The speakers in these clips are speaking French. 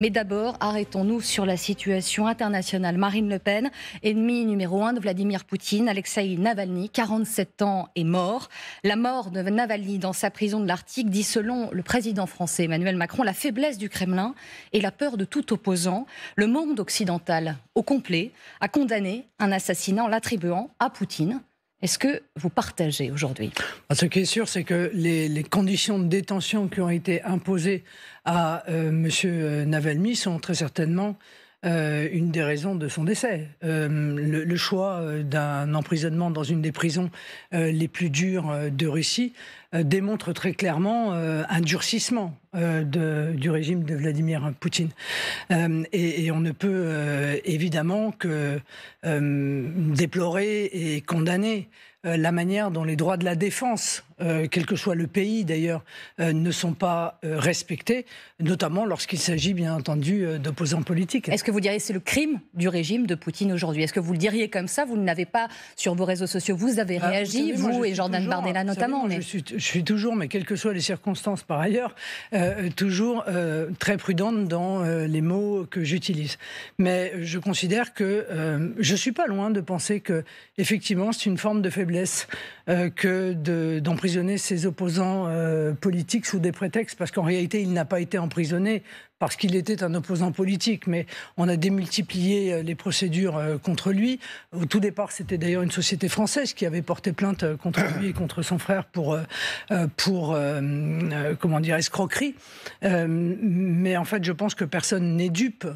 Mais d'abord, arrêtons-nous sur la situation internationale. Marine Le Pen, ennemi numéro 1 de Vladimir Poutine, Alexeï Navalny, 47 ans, est mort. La mort de Navalny dans sa prison de l'Arctique dit, selon le président français Emmanuel Macron, la faiblesse du Kremlin et la peur de tout opposant. Le monde occidental, au complet, a condamné un assassinat en l'attribuant à Poutine. Est-ce que vous partagez aujourd'hui? Ce qui est sûr, c'est que les conditions de détention qui ont été imposées à M. Navalny sont très certainement une des raisons de son décès. Le choix d'un emprisonnement dans une des prisons les plus dures de Russie démontre très clairement un durcissement du régime de Vladimir Poutine. Et on ne peut évidemment que déplorer et condamner la manière dont les droits de la défense, quel que soit le pays d'ailleurs, ne sont pas respectés, notamment lorsqu'il s'agit bien entendu d'opposants politiques. Est-ce que vous diriez que c'est le crime du régime de Poutine aujourd'hui? Est-ce que vous le diriez comme ça? Vous n'avez pas sur vos réseaux sociaux, vous avez réagi, vous et Jordan Bardella notamment. Mais... Je suis toujours, mais quelles que soient les circonstances par ailleurs, toujours très prudente dans les mots que j'utilise. Mais je considère que je ne suis pas loin de penser que effectivement c'est une forme de faiblesse que d'emprisonner ses opposants politiques sous des prétextes, parce qu'en réalité il n'a pas été emprisonné parce qu'il était un opposant politique, mais on a démultiplié les procédures contre lui. Au tout départ, c'était d'ailleurs une société française qui avait porté plainte contre lui et contre son frère pour comment dire, escroquerie. Mais en fait, je pense que personne n'est dupe.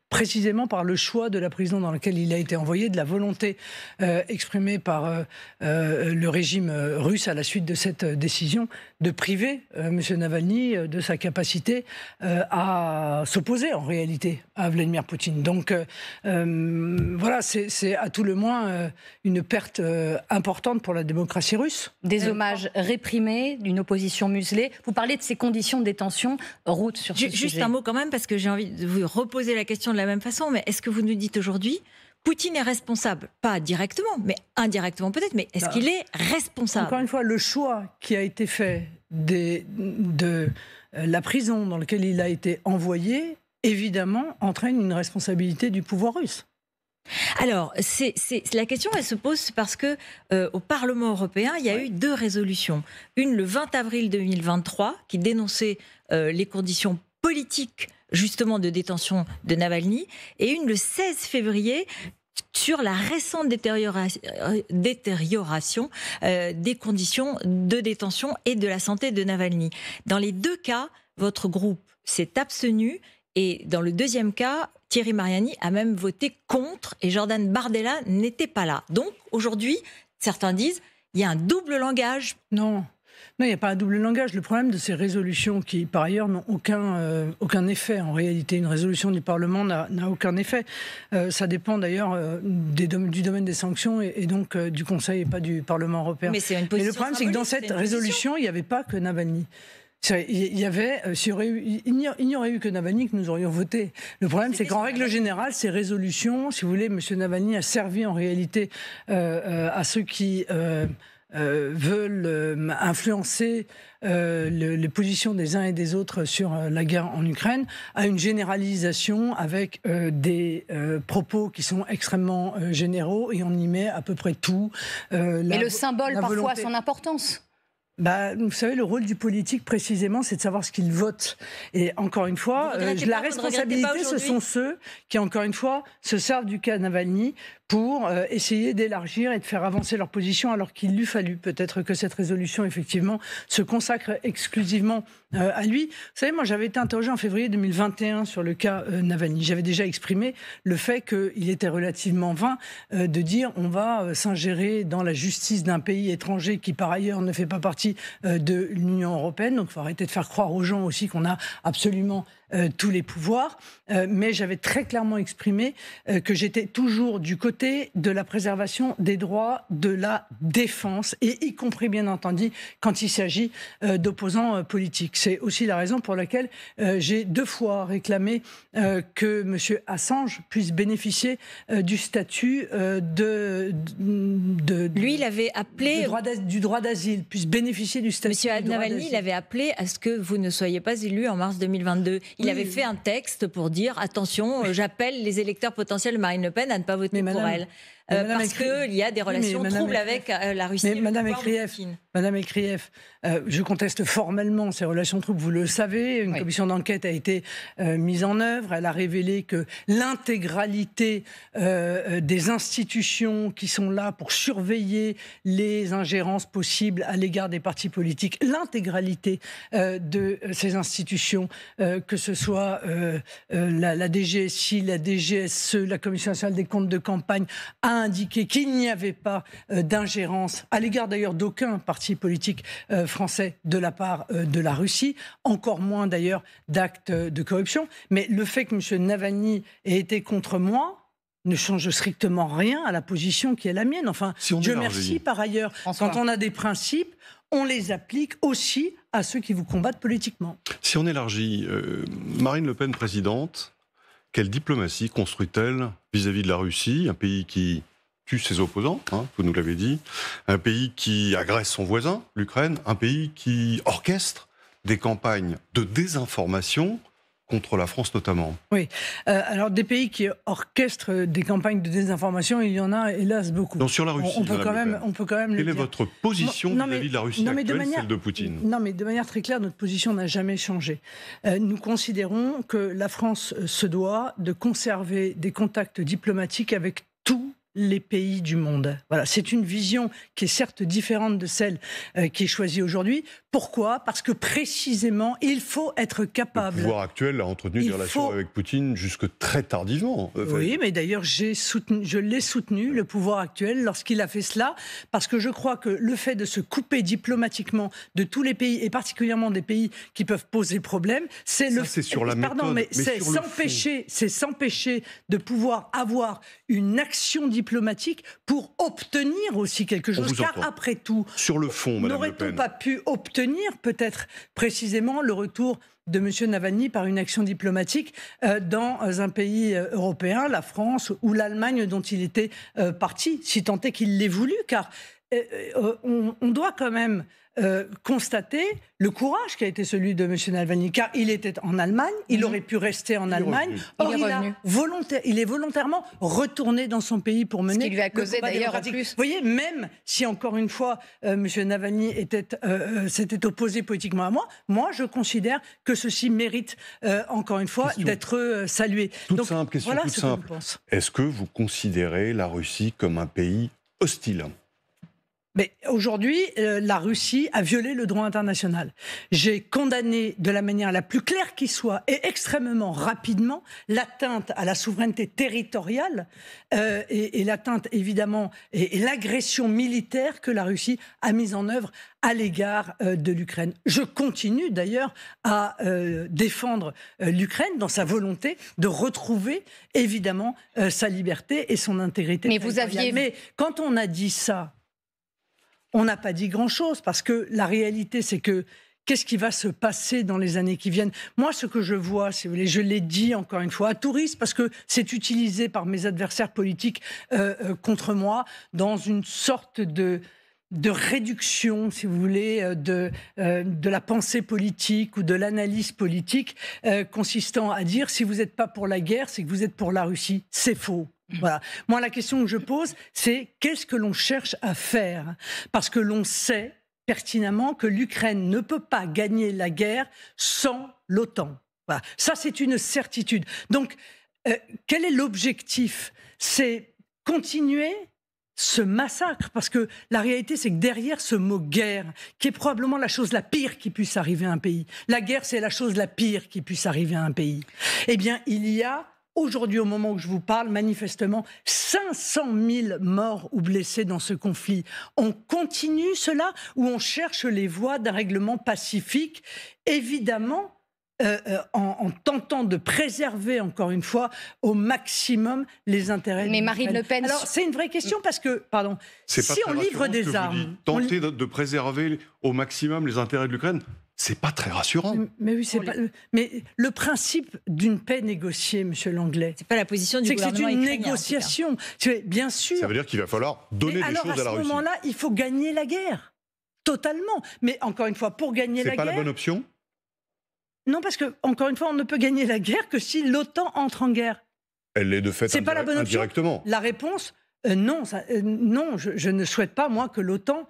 Précisément par le choix de la prison dans laquelle il a été envoyé, de la volonté exprimée par le régime russe à la suite de cette décision de priver M. Navalny de sa capacité à s'opposer en réalité à Vladimir Poutine. Donc voilà, c'est à tout le moins une perte importante pour la démocratie russe. Des hommages réprimés, d'une opposition muselée. Vous parlez de ces conditions de détention, Ruth, sur ce sujet. Juste un mot quand même, parce que j'ai envie de vous reposer la question de la même façon, mais est-ce que vous nous dites aujourd'hui, Poutine est responsable, pas directement, mais indirectement peut-être, mais est-ce qu'il est responsable? Encore une fois, le choix qui a été fait de la prison dans laquelle il a été envoyé, évidemment, entraîne une responsabilité du pouvoir russe. Alors, la question, elle se pose parce que au Parlement européen, il y a eu 2 résolutions. Une le 20 avril 2023, qui dénonçait les conditions politiques justement de détention de Navalny, et une le 16 février sur la récente détérioration des conditions de détention et de la santé de Navalny. Dans les 2 cas, votre groupe s'est abstenu, et dans le 2e cas, Thierry Mariani a même voté contre, et Jordan Bardella n'était pas là. Donc aujourd'hui, certains disent, il y a un double langage. Non. Non, il n'y a pas un double langage. Le problème de ces résolutions qui, par ailleurs, n'ont aucun effet. En réalité, une résolution du Parlement n'a aucun effet. Ça dépend d'ailleurs du domaine des sanctions et donc du Conseil et pas du Parlement européen. Mais le problème, c'est que dans cette résolution, il n'y avait pas que Navalny. Il y avait, il n'y aurait eu que Navalny que nous aurions voté. Le problème, c'est qu'en règle générale, ces résolutions, si vous voulez, M. Navalny a servi en réalité à ceux qui veulent influencer les positions des uns et des autres sur la guerre en Ukraine, à une généralisation avec des propos qui sont extrêmement généraux, et on y met à peu près tout. Mais le symbole, parfois, a son importance. Vous savez, le rôle du politique, précisément, c'est de savoir ce qu'il vote. Et encore une fois, la responsabilité, ce sont ceux qui, encore une fois, se servent du cas Navalny pour essayer d'élargir et de faire avancer leur position, alors qu'il lui fallu peut-être que cette résolution, effectivement, se consacre exclusivement à lui. Vous savez, moi, j'avais été interrogé en février 2021 sur le cas Navalny. J'avais déjà exprimé le fait qu'il était relativement vain de dire on va s'ingérer dans la justice d'un pays étranger qui, par ailleurs, ne fait pas partie de l'Union européenne. Donc, il faut arrêter de faire croire aux gens aussi qu'on a absolument tous les pouvoirs. Mais j'avais très clairement exprimé que j'étais toujours du côté de la préservation des droits de la défense, et y compris, bien entendu, quand il s'agit d'opposants politiques. C'est aussi la raison pour laquelle j'ai 2 fois réclamé que M. Assange puisse bénéficier du statut Lui, il avait appelé... du droit d'asile, puisse bénéficier du statut du droit d'asile. M. Navalny, il avait appelé à ce que vous ne soyez pas élu en mars 2022. il avait fait un texte pour dire attention, j'appelle les électeurs potentiels de Marine Le Pen à ne pas voter pour elle. Parce qu'il y a des relations troubles avec la Russie. Mais Madame Écrief, je conteste formellement ces relations troubles, vous le savez. Une commission d'enquête a été mise en œuvre. Elle a révélé que l'intégralité des institutions qui sont là pour surveiller les ingérences possibles à l'égard des partis politiques, l'intégralité de ces institutions, que ce soit la DGSI, la DGSE, la Commission nationale des comptes de campagne, a indiqué qu'il n'y avait pas d'ingérence, à l'égard d'ailleurs d'aucun parti politique français de la part de la Russie, encore moins d'ailleurs d'actes de corruption. Mais le fait que M. Navalny ait été contre moi ne change strictement rien à la position qui est la mienne. Enfin, Dieu merci par ailleurs. Quand on a des principes, on les applique aussi à ceux qui vous combattent politiquement. Si on élargit, Marine Le Pen présidente, quelle diplomatie construit-elle vis-à-vis de la Russie, un pays qui tue ses opposants, vous nous l'avez dit, un pays qui agresse son voisin, l'Ukraine, un pays qui orchestre des campagnes de désinformation contre la France notamment. Oui, alors des pays qui orchestrent des campagnes de désinformation, il y en a hélas beaucoup. Donc sur la Russie, on peut quand même quelle est votre position vis-à-vis de la Russie actuelle, celle de Poutine? Non, mais de manière très claire, notre position n'a jamais changé. Nous considérons que la France se doit de conserver des contacts diplomatiques avec tous les pays du monde. Voilà, c'est une vision qui est certes différente de celle qui est choisie aujourd'hui. Pourquoi ? Parce que précisément, il faut être capable... Le pouvoir actuel a entretenu des relations avec Poutine jusque très tardivement. Oui, mais d'ailleurs, je l'ai soutenu, le pouvoir actuel, lorsqu'il a fait cela, parce que je crois que le fait de se couper diplomatiquement de tous les pays, et particulièrement des pays qui peuvent poser problème, c'est sur la méthode, mais c'est s'empêcher de pouvoir avoir une action diplomatique pour obtenir aussi quelque chose. Car après tout, sur le fond, Madame Le Pen, n'aurait-on pas pu obtenir peut-être précisément le retour de M. Navalny par une action diplomatique dans un pays européen, la France ou l'Allemagne dont il était parti, si tant est qu'il l'ait voulu, car on doit quand même constater le courage qui a été celui de M. Navalny, car il était en Allemagne, il aurait pu rester en Allemagne, or il est volontairement retourné dans son pays pour mener... Ce qui lui a causé d'ailleurs en plus... Vous voyez, même si encore une fois M. Navalny s'était opposé politiquement à moi je considère que ceci mérite encore une fois d'être salué. Toute simple. Est-ce que vous considérez la Russie comme un pays hostile ? Mais aujourd'hui, la Russie a violé le droit international. J'ai condamné de la manière la plus claire qui soit et extrêmement rapidement l'atteinte à la souveraineté territoriale et l'atteinte évidemment et l'agression militaire que la Russie a mise en œuvre à l'égard de l'Ukraine. Je continue d'ailleurs à défendre l'Ukraine dans sa volonté de retrouver évidemment sa liberté et son intégrité territoriale. Mais quand on a dit ça, on n'a pas dit grand-chose, parce que la réalité, c'est que qu'est-ce qui va se passer dans les années qui viennent ? Moi, ce que je vois, si vous voulez, je l'ai dit encore une fois, à tout risque, parce que c'est utilisé par mes adversaires politiques contre moi, dans une sorte de réduction, si vous voulez, de la pensée politique ou de l'analyse politique, consistant à dire, si vous n'êtes pas pour la guerre, c'est que vous êtes pour la Russie. C'est faux. Voilà. Moi, la question que je pose, c'est qu'est-ce que l'on cherche à faire ? Parce que l'on sait pertinemment que l'Ukraine ne peut pas gagner la guerre sans l'OTAN. Voilà. Ça, c'est une certitude. Donc, quel est l'objectif ? C'est continuer ce massacre, parce que la réalité, c'est que derrière ce mot « guerre », qui est probablement la chose la pire qui puisse arriver à un pays, la guerre, c'est la chose la pire qui puisse arriver à un pays, eh bien, il y a aujourd'hui, au moment où je vous parle, manifestement, 500 000 morts ou blessés dans ce conflit. On continue cela ou on cherche les voies d'un règlement pacifique, évidemment, en tentant de préserver, encore une fois, au maximum les intérêts de l'Ukraine. Mais Marine Le Pen... Alors, c'est une vraie question parce que, si on livre des armes... Tenter de préserver au maximum les intérêts de l'Ukraine, c'est pas très rassurant. Mais oui, mais le principe d'une paix négociée, Monsieur Langlais, c'est pas la position du gouvernement ukrainien. C'est une ukrainien, négociation. Bien sûr. Ça veut dire qu'il va falloir donner des choses à la Russie. À ce moment-là, il faut gagner la guerre. Totalement. Mais encore une fois, pour gagner la guerre... C'est pas la bonne option ? Non, parce que, encore une fois, on ne peut gagner la guerre que si l'OTAN entre en guerre. Elle est de fait C'est pas la bonne option. Indirectement. La réponse, non, non, je ne souhaite pas, moi, que l'OTAN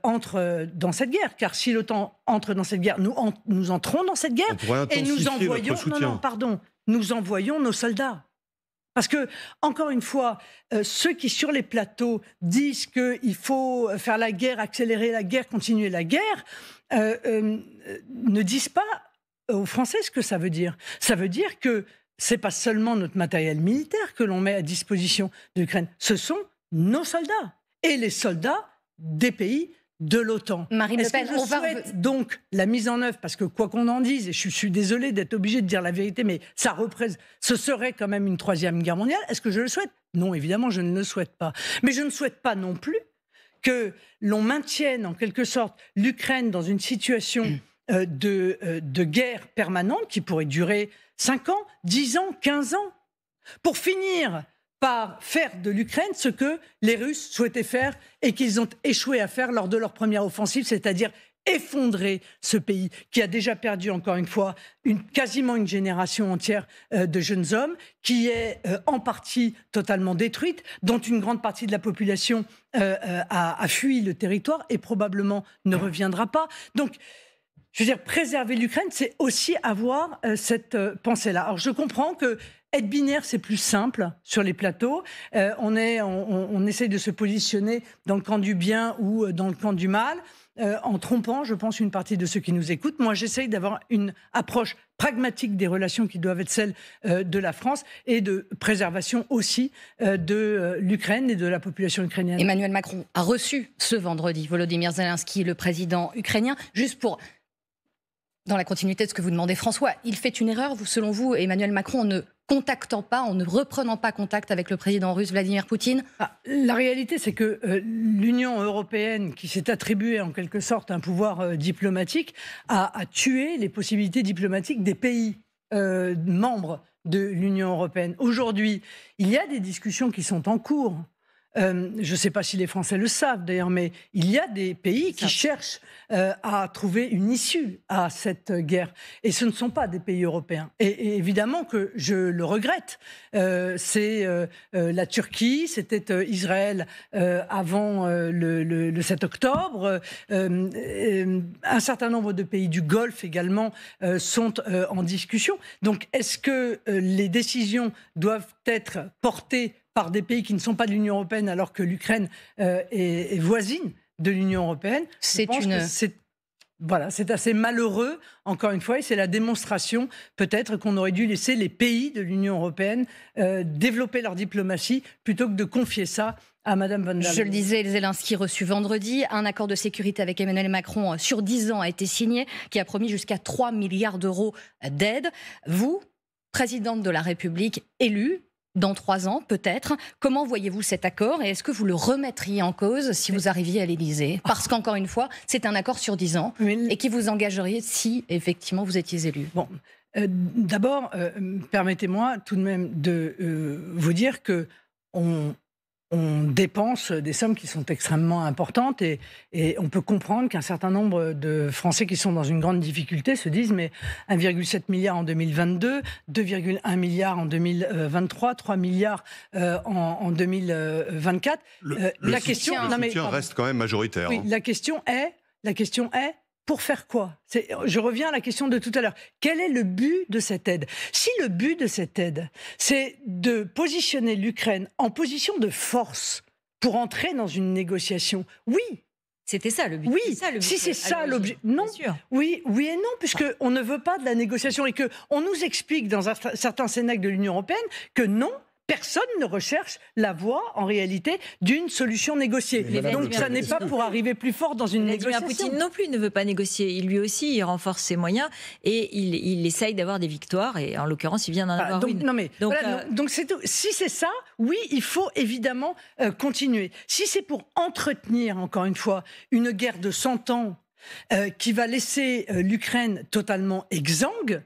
entre dans cette guerre. Car si l'OTAN entre dans cette guerre, nous entrons dans cette guerre et nous envoyons... nous envoyons nos soldats. Parce que, encore une fois, ceux qui, sur les plateaux, disent qu'il faut faire la guerre, accélérer la guerre, continuer la guerre, ne disent pas aux Français ce que ça veut dire. Ça veut dire que c'est pas seulement notre matériel militaire que l'on met à disposition de l'Ukraine, ce sont nos soldats et les soldats des pays de l'OTAN. Marine Le Pen, je souhaite donc la mise en œuvre, parce que quoi qu'on en dise, et je suis désolée d'être obligée de dire la vérité, mais ce serait quand même une troisième guerre mondiale. Est-ce que je le souhaite ? Non, évidemment, je ne le souhaite pas. Mais je ne souhaite pas non plus que l'on maintienne en quelque sorte l'Ukraine dans une situation de guerre permanente qui pourrait durer 5 ans, 10 ans, 15 ans, pour finir par faire de l'Ukraine ce que les Russes souhaitaient faire et qu'ils ont échoué à faire lors de leur première offensive, c'est-à-dire effondrer ce pays qui a déjà perdu, encore une fois, quasiment une génération entière de jeunes hommes, qui est en partie totalement détruite, dont une grande partie de la population a fui le territoire et probablement ne reviendra pas. Donc, je veux dire, préserver l'Ukraine, c'est aussi avoir cette pensée-là. Alors, je comprends que être binaire, c'est plus simple sur les plateaux. On essaye de se positionner dans le camp du bien ou dans le camp du mal, en trompant, je pense, une partie de ceux qui nous écoutent. Moi, j'essaye d'avoir une approche pragmatique des relations qui doivent être celles de la France et de préservation aussi de l'Ukraine et de la population ukrainienne. Emmanuel Macron a reçu ce vendredi Volodymyr Zelensky, le président ukrainien, juste pour... Dans la continuité de ce que vous demandez, François, il fait une erreur, selon vous, Emmanuel Macron, en ne contactant pas, en ne reprenant pas contact avec le président russe Vladimir Poutine ? La réalité, c'est que l'Union européenne, qui s'est attribuée en quelque sorte un pouvoir diplomatique, a tué les possibilités diplomatiques des pays membres de l'Union européenne. Aujourd'hui, il y a des discussions qui sont en cours. Je ne sais pas si les Français le savent d'ailleurs, mais il y a des pays qui cherchent à trouver une issue à cette guerre. Et ce ne sont pas des pays européens. Et évidemment que je le regrette. C'est la Turquie, c'était Israël avant le 7 octobre. Un certain nombre de pays du Golfe également sont en discussion. Donc est-ce que les décisions doivent être portées par des pays qui ne sont pas de l'Union européenne alors que l'Ukraine est voisine de l'Union européenne? C'est assez malheureux, encore une fois, et c'est la démonstration peut-être qu'on aurait dû laisser les pays de l'Union européenne développer leur diplomatie plutôt que de confier ça à Madame von der Leyen. Je le disais, Zelensky reçu vendredi. Un accord de sécurité avec Emmanuel Macron sur 10 ans a été signé, qui a promis jusqu'à 3 milliards d'euros d'aide. Vous, présidente de la République élue, dans 3 ans, peut-être. Comment voyez-vous cet accord et est-ce que vous le remettriez en cause si vous arriviez à l'Élysée ? Parce qu'encore une fois, c'est un accord sur 10 ans et qui vous engagerait si, effectivement, vous étiez élu. Bon, d'abord, permettez-moi tout de même de vous dire que on dépense des sommes qui sont extrêmement importantes et on peut comprendre qu'un certain nombre de Français qui sont dans une grande difficulté se disent mais 1,7 milliard en 2022, 2,1 milliards en 2023, 3 milliards en 2024. La question reste quand même majoritaire. Oui, la question est pour faire quoi ? Je reviens à la question de tout à l'heure. Quel est le but de cette aide ? Si le but de cette aide, c'est de positionner l'Ukraine en position de force pour entrer dans une négociation, oui. C'était ça le but. Oui, si c'est ça l'objet. Non, oui et non, puisqu'on ne veut pas de la négociation et qu'on nous explique dans certains cénacles de l'Union européenne que non, personne ne recherche la voie, en réalité, d'une solution négociée. Donc ça n'est pas pour arriver plus fort dans une négociation. Poutine non plus ne veut pas négocier. Lui aussi, il renforce ses moyens et il essaye d'avoir des victoires. Et en l'occurrence, il vient d'en avoir une. Donc c'est tout. Si c'est ça, oui, il faut évidemment continuer. Si c'est pour entretenir, encore une fois, une guerre de 100 ans qui va laisser l'Ukraine totalement exsangue,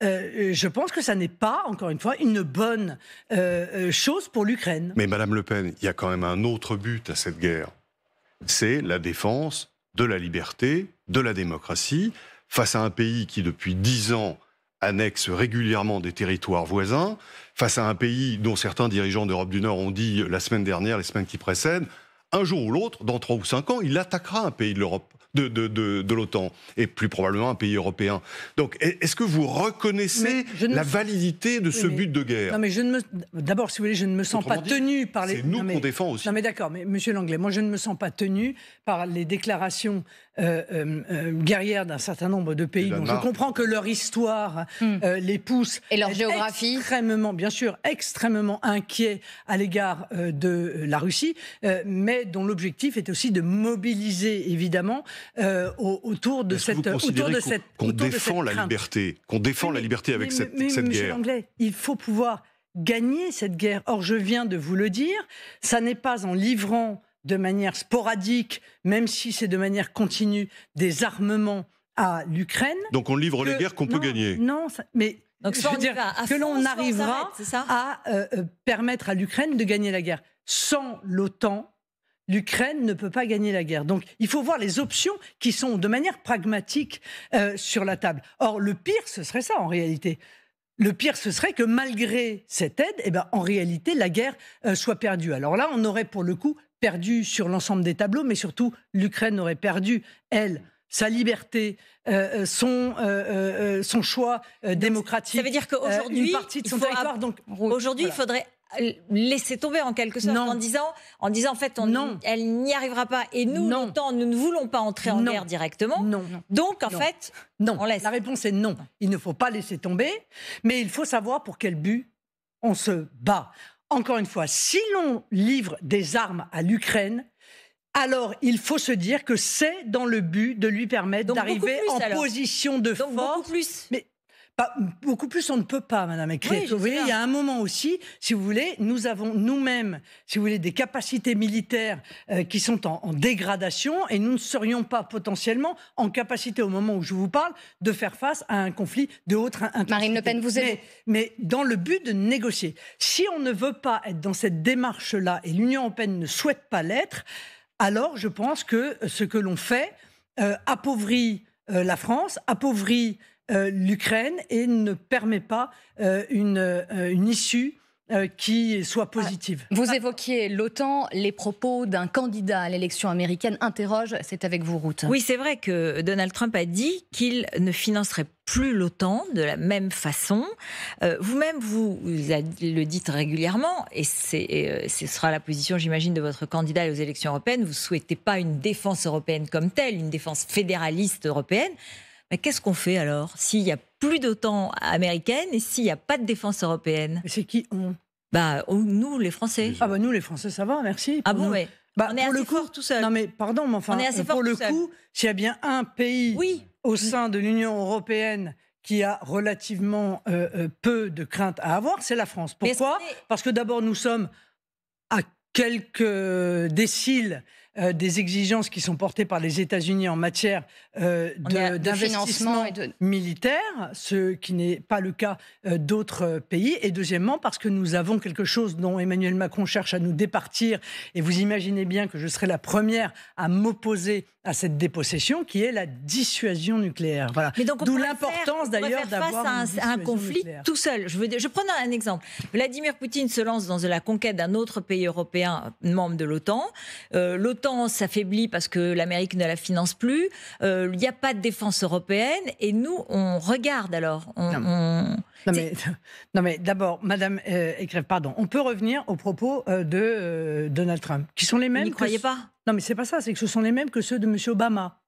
je pense que ça n'est pas, encore une fois, une bonne chose pour l'Ukraine. Mais Madame Le Pen, il y a quand même un autre but à cette guerre. C'est la défense de la liberté, de la démocratie, face à un pays qui, depuis 10 ans, annexe régulièrement des territoires voisins, face à un pays dont certains dirigeants d'Europe du Nord ont dit la semaine dernière, les semaines qui précèdent, un jour ou l'autre, dans 3 ou 5 ans, il attaquera un pays de l'Europe, de l'OTAN, et plus probablement un pays européen. Donc, est-ce que vous reconnaissez la validité de ce but de guerre? Non, mais d'abord, si vous voulez, je ne me sens pas tenu par les... C'est nous qu'on défend aussi. Non, mais d'accord, mais Monsieur Langlais, moi, je ne me sens pas tenu par les déclarations guerrières d'un certain nombre de pays dont je comprends que leur histoire les pousse... Et leur géographie. Extrêmement, bien sûr, extrêmement inquiets à l'égard de la Russie, mais dont l'objectif est aussi de mobiliser, évidemment, autour de cette qu'on défend la liberté, qu'on défend la liberté avec cette guerre. Monsieur Langlais, il faut pouvoir gagner cette guerre. Or, je viens de vous le dire, ça n'est pas en livrant de manière sporadique, même si c'est de manière continue, des armements à l'Ukraine. Donc on livre les guerres qu'on peut gagner. Non, mais donc, je veux dire que l'on arrivera à permettre à l'Ukraine de gagner la guerre. Sans l'OTAN, l'Ukraine ne peut pas gagner la guerre. Donc, il faut voir les options qui sont de manière pragmatique sur la table. Or, le pire, ce serait ça en réalité. Le pire, ce serait que malgré cette aide, en réalité, la guerre soit perdue. Alors là, on aurait pour le coup perdu sur l'ensemble des tableaux, mais surtout, l'Ukraine aurait perdu, elle, sa liberté, son choix démocratique. Ça veut dire qu'aujourd'hui, une partie de son territoire. Donc, aujourd'hui, il faudrait laisser tomber en quelque sorte en disant en fait elle n'y arrivera pas et nous l'OTAN nous ne voulons pas entrer en guerre directement donc en fait on laisse. La réponse est non, il ne faut pas laisser tomber, mais il faut savoir pour quel but on se bat. Encore une fois, si l'on livre des armes à l'Ukraine, alors il faut se dire que c'est dans le but de lui permettre d'arriver en position de force. Beaucoup plus. Mais beaucoup plus, on ne peut pas, Madame Ekret. Vous voyez, il y a un moment aussi, si vous voulez, nous avons nous-mêmes, si vous voulez, des capacités militaires qui sont en dégradation et nous ne serions pas potentiellement en capacité, au moment où je vous parle, de faire face à un conflit de haute intensité. Marine Le Pen, vous êtes... Mais dans le but de négocier. Si on ne veut pas être dans cette démarche-là et l'Union européenne ne souhaite pas l'être, alors je pense que ce que l'on fait appauvrit la France, appauvrit l'Ukraine et ne permet pas une issue qui soit positive. Vous évoquiez l'OTAN, les propos d'un candidat à l'élection américaine interrogent, c'est avec vous, Ruth. Oui, c'est vrai que Donald Trump a dit qu'il ne financerait plus l'OTAN de la même façon. Vous-même, vous le dites régulièrement, et ce sera la position, j'imagine, de votre candidat aux élections européennes. Vous ne souhaitez pas une défense européenne comme telle, une défense fédéraliste européenne. Mais qu'est-ce qu'on fait alors s'il n'y a plus d'OTAN américaine et s'il n'y a pas de défense européenne? C'est qui on? Nous, les Français. Ah nous, les Français, ça va, merci. Ah bon, mais on est assez fort tout seul. Non mais pardon, mais enfin, pour le coup, s'il y a bien un pays au sein de l'Union européenne qui a relativement peu de crainte à avoir, c'est la France. Pourquoi? Parce que d'abord, nous sommes à quelques déciles des exigences qui sont portées par les États-Unis en matière d'investissement militaire, ce qui n'est pas le cas d'autres pays. Et deuxièmement, parce que nous avons quelque chose dont Emmanuel Macron cherche à nous départir, et vous imaginez bien que je serai la première à m'opposer à cette dépossession, qui est la dissuasion nucléaire. Voilà. D'où l'importance d'ailleurs d'avoir face à un conflit nucléaire. Tout seul. Je prends un exemple. Vladimir Poutine se lance dans la conquête d'un autre pays européen membre de l'OTAN. L'OTAN s'affaiblit parce que l'Amérique ne la finance plus. Il n'y a pas de défense européenne et nous, on regarde alors. Non mais d'abord, Madame Ekret, pardon, on peut revenir aux propos de Donald Trump, qui sont les mêmes. Vous n'y croyez pas? Non mais c'est pas ça, c'est que ce sont les mêmes que ceux de M. Obama.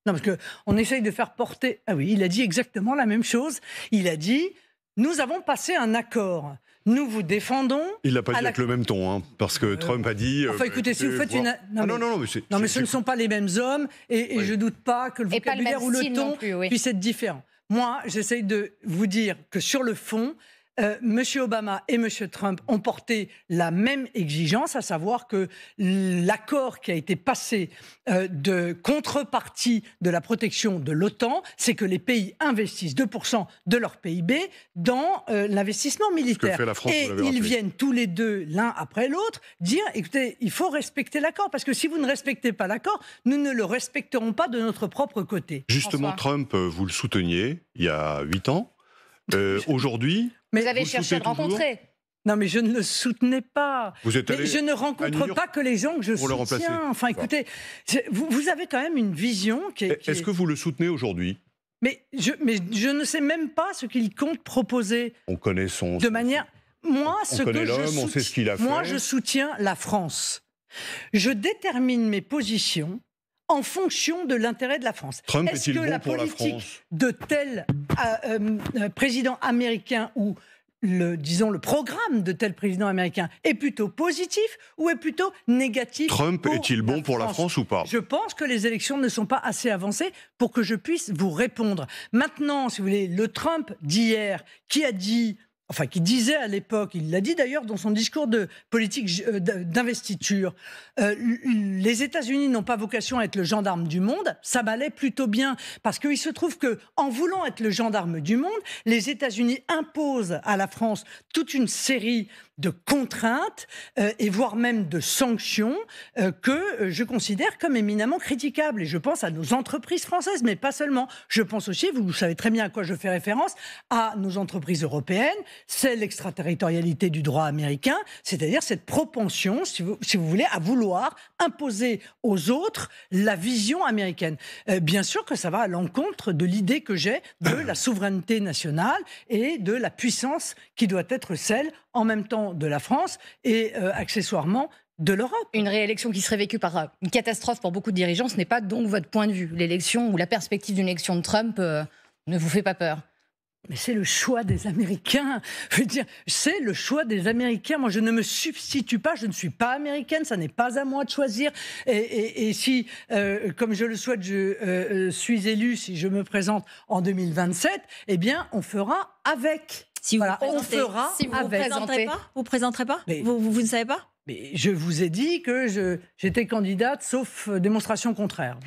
Non, parce qu'on essaye de faire porter... Ah oui, il a dit exactement la même chose. Il a dit, nous avons passé un accord. Nous vous défendons... Il l'a pas dit avec le même ton, hein, parce que Trump a dit... Enfin, écoutez, si vous faites une... Non, mais ce ne sont pas les mêmes hommes, et je ne doute pas que le vocabulaire ou le ton puisse être différent. Moi, j'essaye de vous dire que sur le fond, M. Obama et M. Trump ont porté la même exigence, à savoir que l'accord qui a été passé de contrepartie de la protection de l'OTAN, c'est que les pays investissent 2% de leur PIB dans l'investissement militaire. Et ils viennent tous les deux, l'un après l'autre, dire, écoutez, il faut respecter l'accord, parce que si vous ne respectez pas l'accord, nous ne le respecterons pas de notre propre côté. Justement, Trump, vous le souteniez il y a 8 ans. Aujourd'hui... Mais vous avez cherché à le rencontrer. Non, mais je ne le soutenais pas. Vous êtes allé je ne rencontre pas que les gens que je soutiens. Enfin, écoutez, vous avez quand même une vision qui est... Est-ce que vous le soutenez aujourd'hui ? mais je ne sais même pas ce qu'il compte proposer. On connaît de manière... Moi, on sait ce qu'il a fait. Moi, je soutiens la France. Je détermine mes positions en fonction de l'intérêt de la France. Trump est-il bon pour la France ? Est-ce que la politique de tel président américain ou le programme de tel président américain est plutôt positif ou est plutôt négatif? Trump est-il bon pour la France ou pas? Je pense que les élections ne sont pas assez avancées pour que je puisse vous répondre. Maintenant, si vous voulez, le Trump d'hier qui a dit... Enfin, qui disait à l'époque, il l'a dit d'ailleurs dans son discours de politique d'investiture, les États-Unis n'ont pas vocation à être le gendarme du monde, ça m'allait plutôt bien, parce qu'il se trouve qu'en voulant être le gendarme du monde, les États-Unis imposent à la France toute une série de contraintes et voire même de sanctions que je considère comme éminemment critiquables. Et je pense à nos entreprises françaises, mais pas seulement. Je pense aussi, vous savez très bien à quoi je fais référence, à nos entreprises européennes. C'est l'extraterritorialité du droit américain, c'est-à-dire cette propension, si vous voulez, à vouloir imposer aux autres la vision américaine. Bien sûr que ça va à l'encontre de l'idée que j'ai de la souveraineté nationale et de la puissance qui doit être celle, en même temps, de la France et accessoirement de l'Europe. Une réélection qui serait vécue par une catastrophe pour beaucoup de dirigeants, ce n'est pas donc votre point de vue. L'élection ou la perspective d'une élection de Trump ne vous fait pas peur? Mais c'est le choix des Américains. Je veux dire, c'est le choix des Américains. Moi, je ne me substitue pas. Je ne suis pas américaine. Ça n'est pas à moi de choisir. Et si, comme je le souhaite, je suis élu, si je me présente en 2027, eh bien, on fera avec. Si vous on fera si vous avec. Vous présenterez pas Mais, vous ne savez pas? Mais je vous ai dit que j'étais candidate, sauf démonstration contraire.